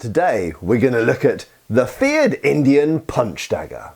Today we're going to look at the feared Indian punch dagger.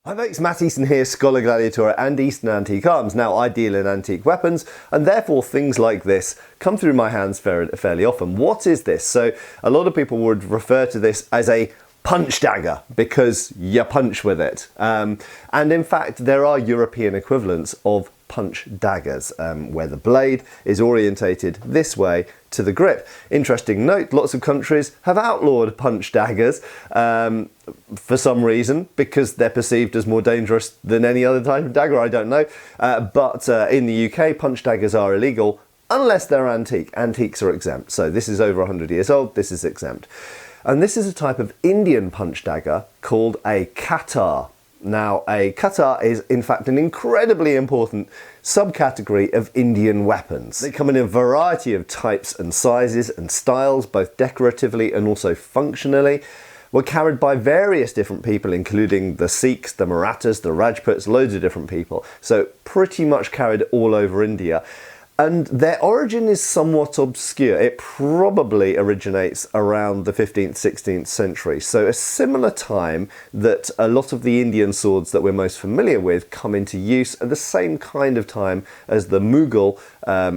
Hi folks, Matt Easton here, Scholar Gladiator and Easton Antique Arms. Now I deal in antique weapons and therefore things like this come through my hands fairly often. What is this? So a lot of people would refer to this as a punch dagger because you punch with it. And in fact there are European equivalents of punch daggers where the blade is orientated this way to the grip. Interesting note, lots of countries have outlawed punch daggers for some reason, because they're perceived as more dangerous than any other type of dagger, I don't know. But in the UK, punch daggers are illegal unless they're antique. Antiques are exempt. So this is over 100 years old, this is exempt. And this is a type of Indian punch dagger called a katar. Now, a katar is in fact an incredibly important subcategory of Indian weapons. They come in a variety of types and sizes and styles, both decoratively and also functionally. Were carried by various different people, including the Sikhs, the Marathas, the Rajputs, loads of different people. So pretty much carried all over India. And their origin is somewhat obscure. It probably originates around the 15th, 16th century. So a similar time that a lot of the Indian swords that we're most familiar with come into use, at the same kind of time as the Mughal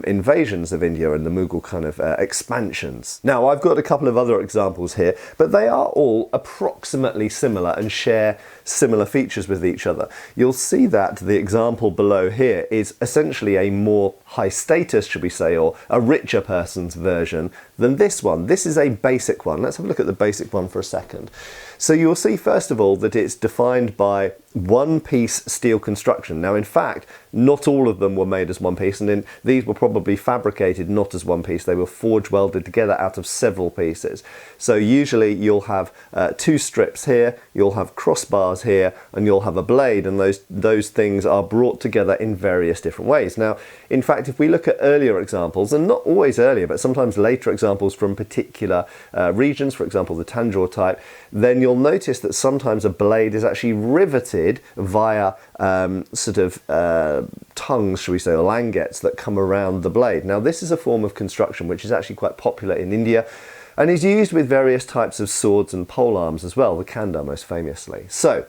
invasions of India and the Mughal kind of expansions. Now I've got a couple of other examples here, but they are all approximately similar and share similar features with each other. You'll see that the example below here is essentially a more high status, should we say, or a richer person's version than this one. This is a basic one. Let's have a look at the basic one for a second. So you'll see first of all that it's defined by one-piece steel construction. Now in fact, not all of them were made as one piece, and these were probably fabricated not as one piece. They were forge welded together out of several pieces. So usually you'll have two strips here, you'll have crossbars here, and you'll have a blade, and those things are brought together in various different ways. Now in fact, if we look at earlier examples, and not always earlier but sometimes later examples from particular regions, for example the Tanjore type, then you'll notice that sometimes a blade is actually riveted via tongues, shall we say, or languettes that come around the blade. Now this is a form of construction which is actually quite popular in India and is used with various types of swords and polearms as well, the kanda most famously. So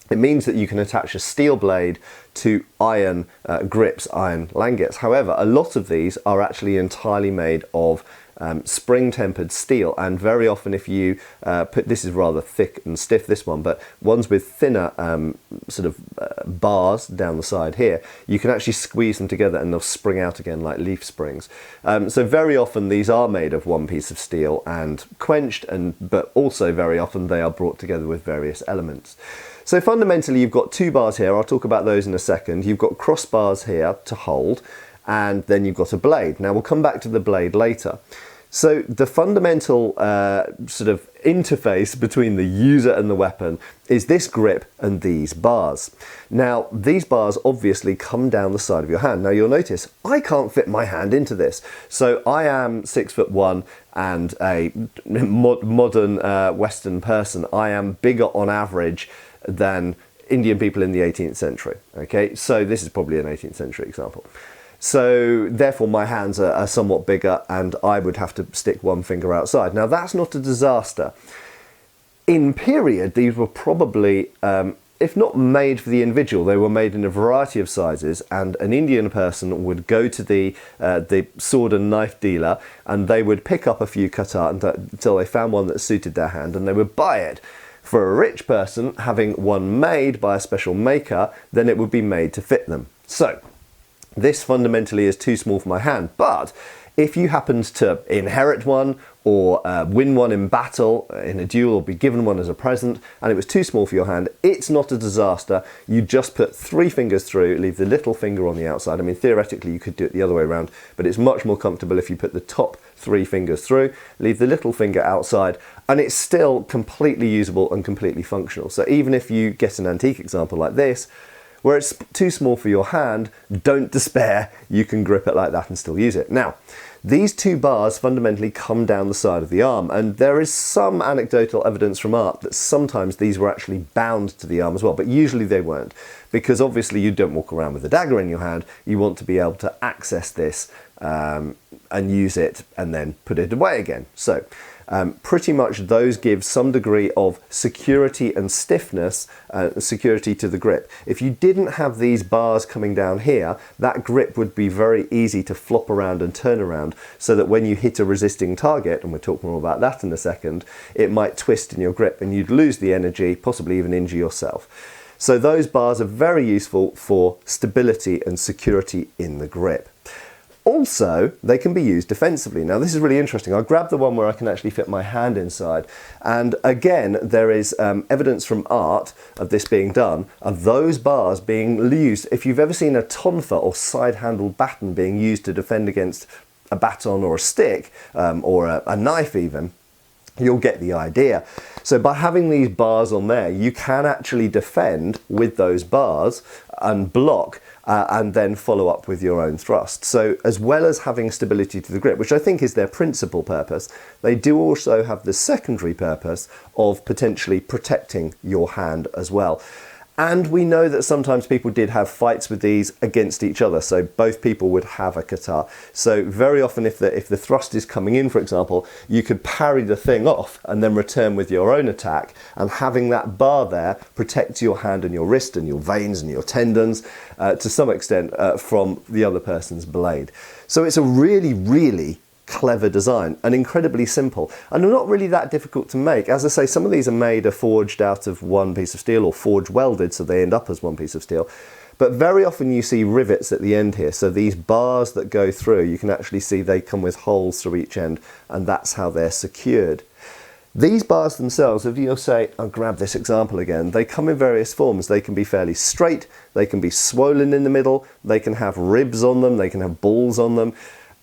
it means that you can attach a steel blade to iron grips, iron languettes. However, a lot of these are actually entirely made of spring-tempered steel, and very often if you this is rather thick and stiff, this one, but ones with thinner bars down the side here, you can actually squeeze them together and they'll spring out again like leaf springs. So very often these are made of one piece of steel and quenched, but also very often they are brought together with various elements. So fundamentally you've got two bars here, I'll talk about those in a second. You've got crossbars here to hold, and then you've got a blade. Now we'll come back to the blade later. So the fundamental interface between the user and the weapon is this grip and these bars. Now these bars obviously come down the side of your hand. Now you'll notice I can't fit my hand into this. So I am 6'1" and a modern Western person. I am bigger on average than Indian people in the 18th century. Okay, so this is probably an 18th century example. So therefore my hands are somewhat bigger and I would have to stick one finger outside. Now that's not a disaster. In period, these were probably, if not made for the individual, they were made in a variety of sizes, and an Indian person would go to the sword and knife dealer and they would pick up a few katar until they found one that suited their hand and they would buy it. For a rich person, having one made by a special maker, then it would be made to fit them. So this fundamentally is too small for my hand, but if you happened to inherit one or win one in battle, in a duel, or be given one as a present, and it was too small for your hand, it's not a disaster. You just put three fingers through, leave the little finger on the outside. I mean, theoretically you could do it the other way around, but it's much more comfortable if you put the top three fingers through, leave the little finger outside, and it's still completely usable and completely functional. So even if you get an antique example like this, where it's too small for your hand, don't despair, you can grip it like that and still use it. Now, These two bars fundamentally come down the side of the arm, and there is some anecdotal evidence from art that sometimes these were actually bound to the arm as well, but usually they weren't, because obviously you don't walk around with a dagger in your hand. You want to be able to access this and use it and then put it away again. So pretty much those give some degree of security and stiffness, security to the grip. If you didn't have these bars coming down here, that grip would be very easy to flop around and turn around, so that when you hit a resisting target, and we'll talk more about that in a second, it might twist in your grip and you'd lose the energy, possibly even injure yourself. So those bars are very useful for stability and security in the grip. Also, they can be used defensively. Now, this is really interesting. I grabbed the one where I can actually fit my hand inside. And again, there is evidence from art of this being done, of those bars being used. If you've ever seen a tonfa or side-handled baton being used to defend against a baton or a stick, or a knife even, you'll get the idea. So by having these bars on there, you can actually defend with those bars and block and then follow up with your own thrust. So as well as having stability to the grip, which I think is their principal purpose, they do also have the secondary purpose of potentially protecting your hand as well. And we know that sometimes people did have fights with these against each other, so both people would have a kata. So very often if the thrust is coming in, for example, you could parry the thing off and then return with your own attack, and having that bar there protects your hand and your wrist and your veins and your tendons to some extent from the other person's blade. So it's a really, really clever design and incredibly simple, and they're not really that difficult to make. As I say, some of these are forged out of one piece of steel or forge welded, so they end up as one piece of steel, but very often you see rivets at the end here. So these bars that go through, you can actually see they come with holes through each end, and that's how they're secured. These bars themselves, if you'll say, I'll grab this example again, they come in various forms. They can be fairly straight, they can be swollen in the middle, they can have ribs on them, they can have balls on them.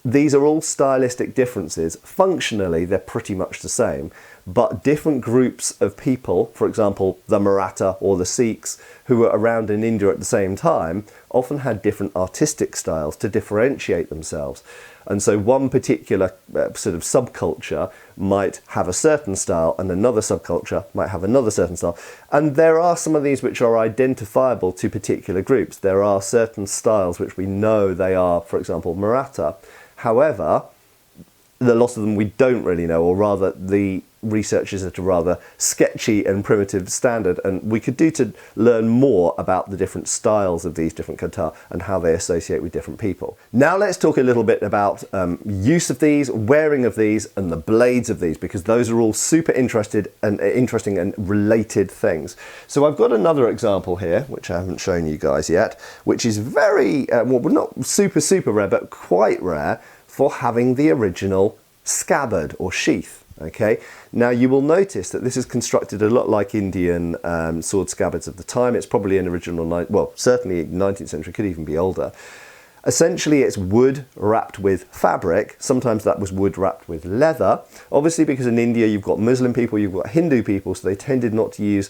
These are all stylistic differences. Functionally, they're pretty much the same, but different groups of people, for example, the Maratha or the Sikhs, who were around in India at the same time, often had different artistic styles to differentiate themselves. And so one particular sort of subculture might have a certain style and another subculture might have another certain style. And there are some of these which are identifiable to particular groups. There are certain styles which we know they are, for example, Maratha. However, the lot of them we don't really know, or rather the research is at a rather sketchy and primitive standard, and we could do to learn more about the different styles of these different kata and how they associate with different people. Now let's talk a little bit about use of these, wearing of these, and the blades of these, because those are all super interesting and related things. So I've got another example here, which I haven't shown you guys yet, which is very, well, not super rare, but quite rare, for having the original scabbard or sheath. Okay, now you will notice that this is constructed a lot like Indian sword scabbards of the time. It's probably an original, well, certainly 19th century, could even be older. Essentially, it's wood wrapped with fabric. Sometimes that was wood wrapped with leather. Obviously, because in India you've got Muslim people, you've got Hindu people, so they tended not to use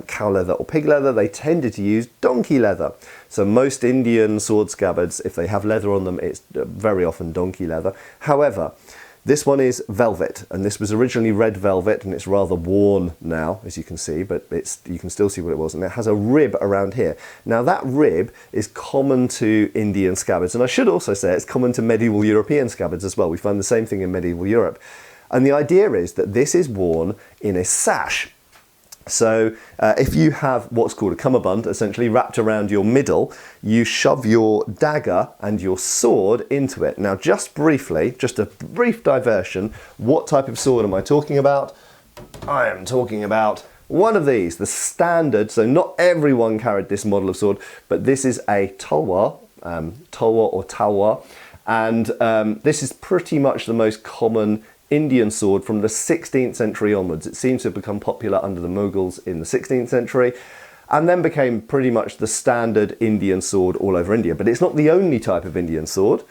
cow leather or pig leather. They tended to use donkey leather. So most Indian sword scabbards, if they have leather on them, it's very often donkey leather. However, this one is velvet, and this was originally red velvet, and it's rather worn now, as you can see, but you can still see what it was, and it has a rib around here. Now that rib is common to Indian scabbards, and I should also say it's common to medieval European scabbards as well. We find the same thing in medieval Europe. And the idea is that this is worn in a sash. So if you have what's called a cummerbund, essentially wrapped around your middle, you shove your dagger and your sword into it. Now just briefly, just a brief diversion, what type of sword am I talking about? I am talking about one of these, the standard, so not everyone carried this model of sword, but this is a talwar, or talwar, and this is pretty much the most common Indian sword from the 16th century onwards. It seems to have become popular under the Mughals in the 16th century and then became pretty much the standard Indian sword all over India. But it's not the only type of Indian sword.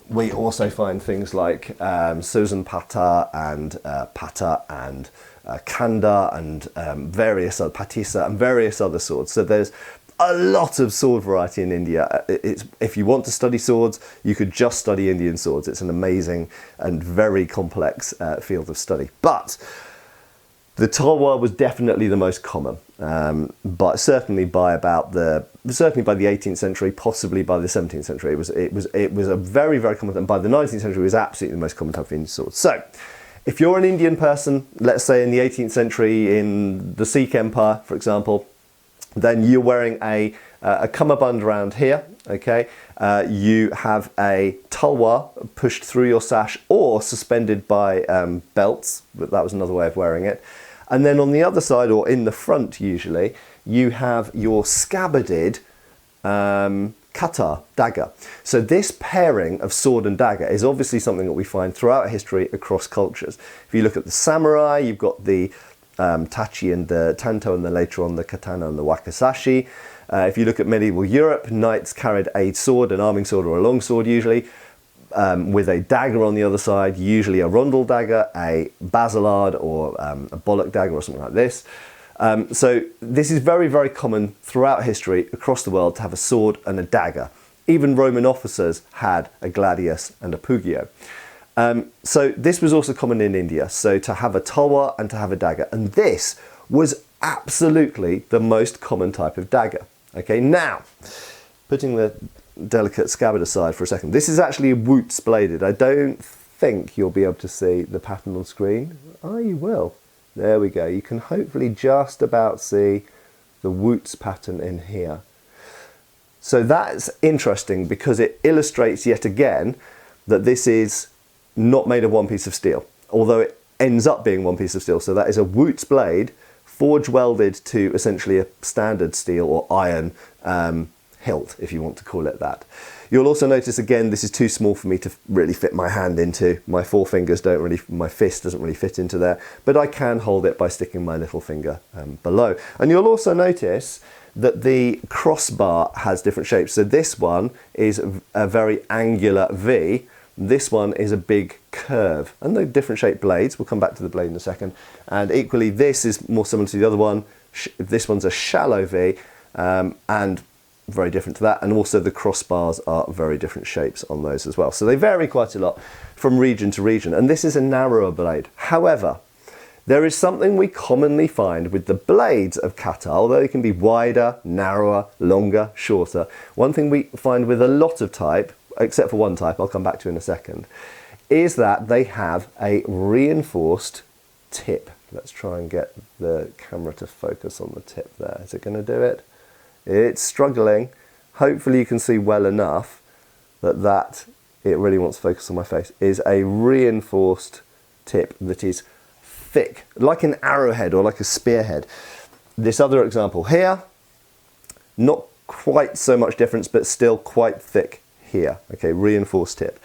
We also find things like Susan Pata and Pata and Kanda and various other Patisa and various other swords. So there's a lot of sword variety in India. If you want to study swords, you could just study Indian swords. It's an amazing and very complex field of study. But the talwar was definitely the most common, but certainly by the 18th century, possibly by the 17th century, it was a very, very common. And by the 19th century, it was absolutely the most common type of Indian sword. So, if you're an Indian person, let's say in the 18th century in the Sikh Empire, for example, then you're wearing a cummerbund around here, okay? You have a talwar pushed through your sash or suspended by belts, but that was another way of wearing it. And then on the other side, or in the front usually, you have your scabbarded katar, dagger. So this pairing of sword and dagger is obviously something that we find throughout history across cultures. If you look at the samurai, you've got the tachi and the tanto, and then later on the katana and the wakizashi. If you look at medieval Europe, knights carried a sword, an arming sword or a long sword usually, with a dagger on the other side, usually a rondel dagger, a basilard, or a bollock dagger or something like this. So this is very, very common throughout history across the world to have a sword and a dagger. Even Roman officers had a gladius and a pugio. So this was also common in India, so to have a talwar and to have a dagger. And this was absolutely the most common type of dagger. Okay, now, putting the delicate scabbard aside for a second, this is actually Wootz bladed. I don't think you'll be able to see the pattern on screen. Oh, you will. There we go. You can hopefully just about see the Wootz pattern in here. So that's interesting because it illustrates yet again that this is not made of one piece of steel, although it ends up being one piece of steel. So that is a Wootz blade forge welded to essentially a standard steel or iron hilt, if you want to call it that. You'll also notice again, this is too small for me to really fit my hand into. My forefingers don't really, my fist doesn't really fit into there, but I can hold it by sticking my little finger below. And you'll also notice that the crossbar has different shapes. So this one is a very angular V. This one is a big curve, and they're different shaped blades. We'll come back to the blade in a second. And equally, this is more similar to the other one. This one's a shallow V, and very different to that. And also the crossbars are very different shapes on those as well. So they vary quite a lot from region to region. And this is a narrower blade. However, there is something we commonly find with the blades of katar, although they can be wider, narrower, longer, shorter. One thing we find with a lot of type, except for one type I'll come back to in a second, is that they have a reinforced tip. Let's try and get the camera to focus on the tip there. Is it going to do it? It's struggling. Hopefully you can see well enough that it really wants to focus on my face. Is a reinforced tip that is thick, like an arrowhead or like a spearhead. This other example here, not quite so much difference, but still quite thick here. Okay, reinforced tip.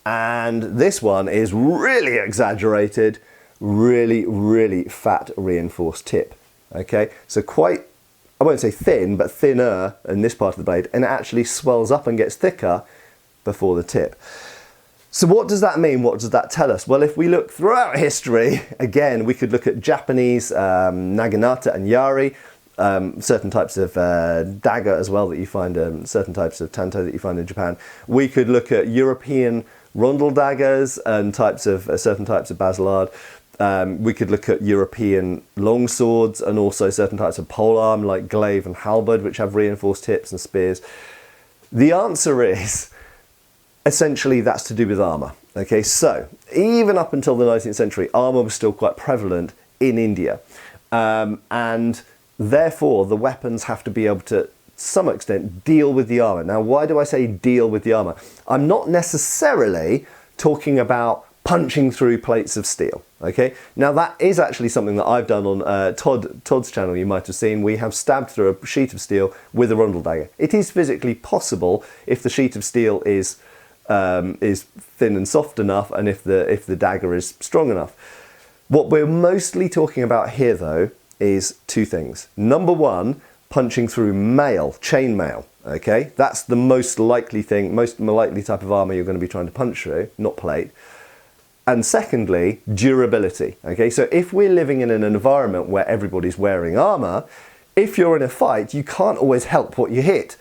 And this one is really exaggerated, really, really fat reinforced tip. Okay, so quite, I won't say thin, but thinner in this part of the blade, and it actually swells up and gets thicker before the tip. So what does that mean? What does that tell us? Well, if we look throughout history, again, we could look at Japanese naginata and yari, certain types of dagger as well that you find, certain types of tanto that you find in Japan. We could look at European rondel daggers and certain types of basilard. We could look at European long swords and also certain types of polearm like glaive and halberd, which have reinforced tips, and spears. The answer is essentially that's to do with armour. Okay, so even up until the 19th century, armour was still quite prevalent in India. And therefore, the weapons have to be able to some extent deal with the armour. Now, why do I say deal with the armour? I'm not necessarily talking about punching through plates of steel. Okay, now that is actually something that I've done on Todd's channel. You might have seen we have stabbed through a sheet of steel with a rondel dagger. It is physically possible if the sheet of steel is thin and soft enough, and if the dagger is strong enough. What we're mostly talking about here, though, is two things. Number one, punching through mail, chain mail. Okay, that's the most likely thing, most likely type of armour you're going to be trying to punch through, not plate. And secondly, durability. Okay, so if we're living in an environment where everybody's wearing armour, if you're in a fight, you can't always help what you hit.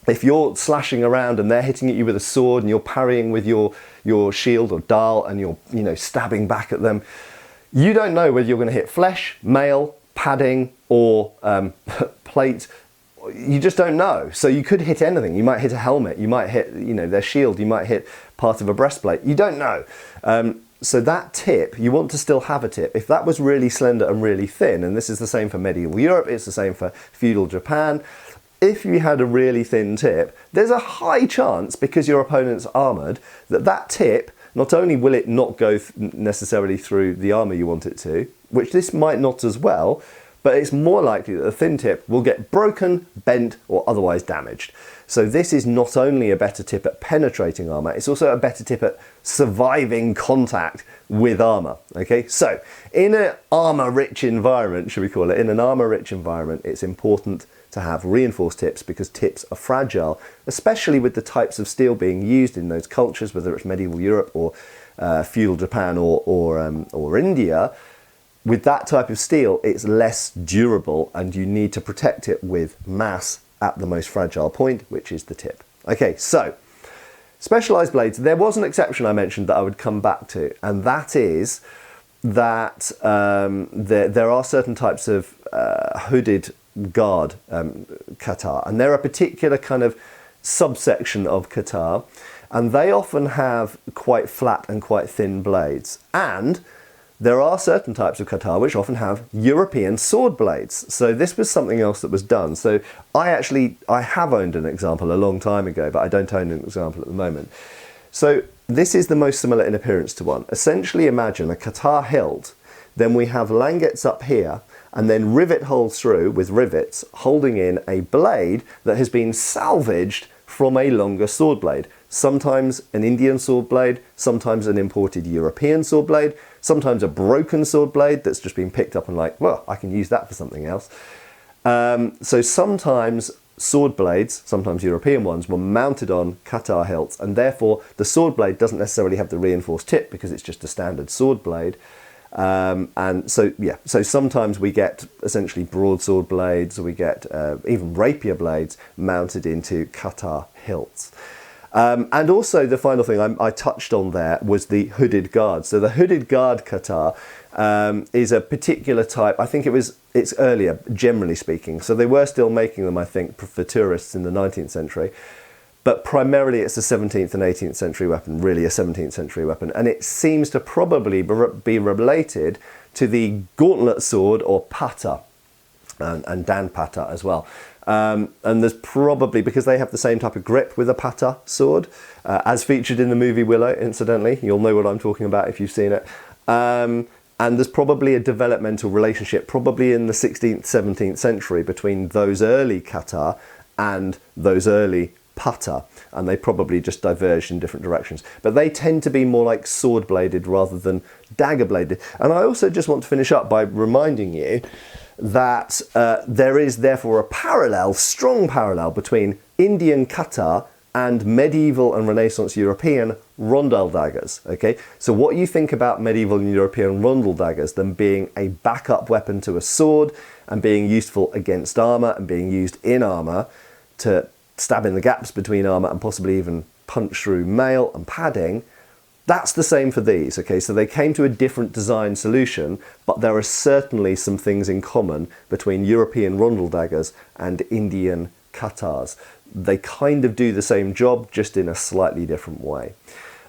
If you're slashing around and they're hitting at you with a sword and you're parrying with your shield or dal and you're stabbing back at them, you don't know whether you're going to hit flesh, mail, padding or plate. You just don't know. So you could hit anything. You might hit a helmet, you might hit their shield, you might hit part of a breastplate. You don't know. So that tip, you want to still have a tip. If that was really slender and really thin, and this is the same for medieval Europe, it's the same for feudal Japan, if you had a really thin tip, there's a high chance, because your opponent's armoured, that tip, not only will it not go necessarily through the armour you want it to, which this might not as well, but it's more likely that the thin tip will get broken, bent, or otherwise damaged. So this is not only a better tip at penetrating armour, it's also a better tip at surviving contact with armour. Okay, so in an armour-rich environment, should we call it, in an armour-rich environment, it's important to have reinforced tips because tips are fragile, especially with the types of steel being used in those cultures, whether it's medieval Europe or feudal Japan or India. With that type of steel, it's less durable and you need to protect it with mass at the most fragile point, which is the tip. Okay, so specialised blades, there was an exception I mentioned that I would come back to, and that is that there are certain types of hooded guard katar, and they're a particular kind of subsection of katar, and they often have quite flat and quite thin blades, and there are certain types of katar which often have European sword blades. So this was something else that was done. So I have owned an example a long time ago, but I don't own an example at the moment. So this is the most similar in appearance to one. Essentially imagine a katar hilt, then we have languettes up here, and then rivet holes through with rivets holding in a blade that has been salvaged from a longer sword blade. Sometimes an Indian sword blade, sometimes an imported European sword blade, sometimes a broken sword blade that's just been picked up and like, well, I can use that for something else. So sometimes sword blades, sometimes European ones, were mounted on katar hilts, and therefore the sword blade doesn't necessarily have the reinforced tip because it's just a standard sword blade. And so sometimes we get essentially broadsword blades, or we get even rapier blades mounted into katar hilts. And also the final thing I touched on there was the hooded guard. So the hooded guard katar is a particular type. I think it's earlier, generally speaking. So they were still making them, I think, for tourists in the 19th century. But primarily it's a 17th and 18th century weapon, really a 17th century weapon. And it seems to probably be related to the gauntlet sword or pata, and dan pata as well. And there's probably, because they have the same type of grip with a pata sword, as featured in the movie Willow, incidentally. You'll know what I'm talking about if you've seen it. And there's probably a developmental relationship, probably in the 16th, 17th century, between those early katar and those early pata, and they probably just diverged in different directions. But they tend to be more like sword bladed rather than dagger bladed. And I also just want to finish up by reminding you that there is therefore a strong parallel between Indian katar and medieval and Renaissance European rondel daggers. Okay, so what you think about medieval and European rondel daggers, them being a backup weapon to a sword and being useful against armour and being used in armour to stab in the gaps between armour and possibly even punch through mail and padding, that's the same for these. Okay, so they came to a different design solution, but there are certainly some things in common between European rondel daggers and Indian katars. They kind of do the same job, just in a slightly different way.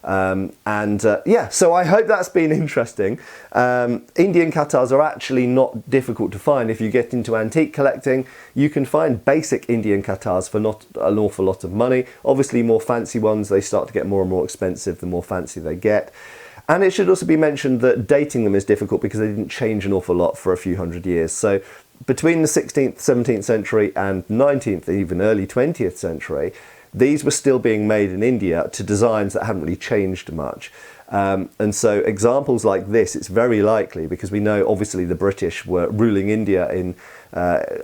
So I hope that's been interesting. Indian katars are actually not difficult to find. If you get into antique collecting, you can find basic Indian katars for not an awful lot of money. Obviously more fancy ones, they start to get more and more expensive the more fancy they get. And it should also be mentioned that dating them is difficult because they didn't change an awful lot for a few hundred years. So between the 16th, 17th century and 19th, even early 20th century, these were still being made in India to designs that hadn't really changed much. And so examples like this, it's very likely, because we know obviously the British were ruling India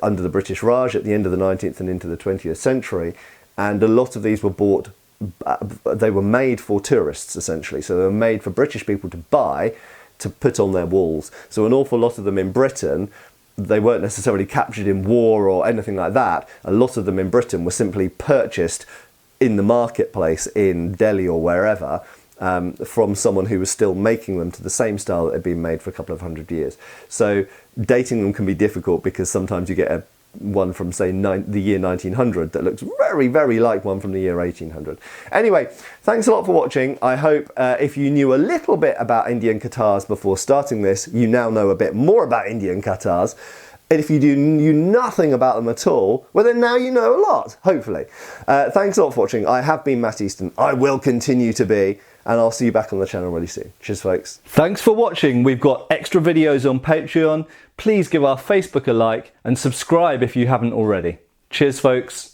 under the British Raj at the end of the 19th and into the 20th century. And a lot of these were they were made for tourists essentially. So they were made for British people to buy, to put on their walls. So an awful lot of them in Britain, they weren't necessarily captured in war or anything like that. A lot of them in Britain were simply purchased in the marketplace in Delhi or wherever, from someone who was still making them to the same style that had been made for a couple of hundred years. So dating them can be difficult because sometimes you get one from, say, the year 1900 that looks very, very like one from the year 1800. Anyway, thanks a lot for watching. I hope if you knew a little bit about Indian Katars before starting this, you now know a bit more about Indian Katars. And if you knew nothing about them at all, well then now you know a lot, hopefully. Thanks a lot for watching. I have been Matt Easton. I will continue to be, and I'll see you back on the channel really soon. Cheers, folks. Thanks for watching. We've got extra videos on Patreon. Please give our Facebook a like and subscribe if you haven't already. Cheers, folks.